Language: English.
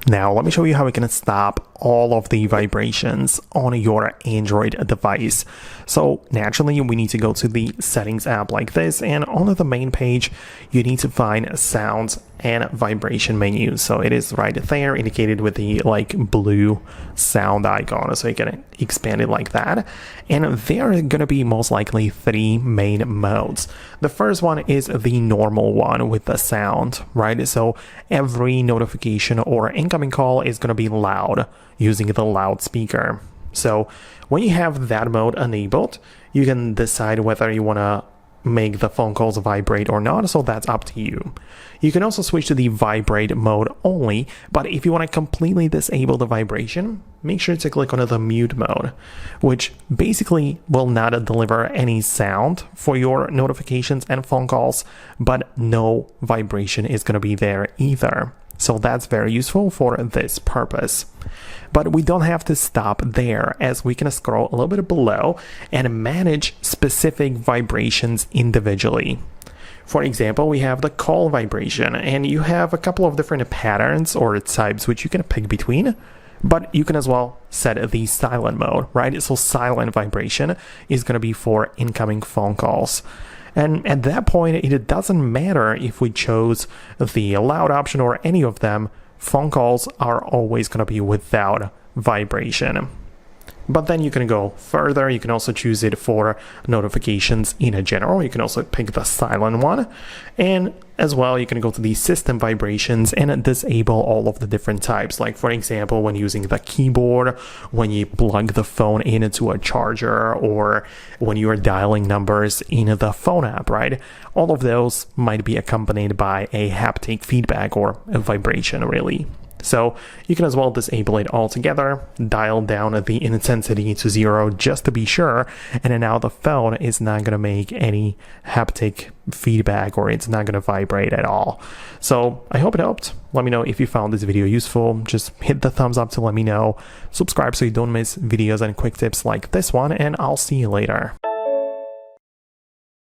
Now, let me show you how we can stop all of the vibrations on your Android device. So naturally, we need to go to the settings app like this, and on the main page, you need to find sounds and vibration menu. So it is right there, indicated with the blue sound icon. So you can expand it like that. And there are going to be most likely 3 main modes. The first one is the normal one with the sound, right? So every notification or incoming call is going to be loud using the loudspeaker. So when you have that mode enabled, you can decide whether you want to make the phone calls vibrate or not, so that's up to you. You can also switch to the vibrate mode only, but if you want to completely disable the vibration, make sure to click on the mute mode, which basically will not deliver any sound for your notifications and phone calls, but no vibration is going to be there either. So that's very useful for this purpose. But we don't have to stop there, as we can scroll a little bit below and manage specific vibrations individually. For example, we have the call vibration, and you have a couple of different patterns or types which you can pick between, but you can as well set the silent mode, right? So silent vibration is going to be for incoming phone calls. And at that point, it doesn't matter if we chose the loud option or any of them, phone calls are always going to be without vibration. But then you can go further. You can also choose it for notifications in general. You can also pick the silent one. And as well, you can go to the system vibrations and disable all of the different types. Like, for example, when using the keyboard, when you plug the phone into a charger, or when you are dialing numbers in the phone app, right? All of those might be accompanied by a haptic feedback or a vibration, really. So you can as well disable it altogether, dial down the intensity to 0 just to be sure, and then now the phone is not going to make any haptic feedback, or it's not going to vibrate at all. So I hope it helped. Let me know if you found this video useful. Just hit the thumbs up to let me know. Subscribe so you don't miss videos and quick tips like this one, and I'll see you later.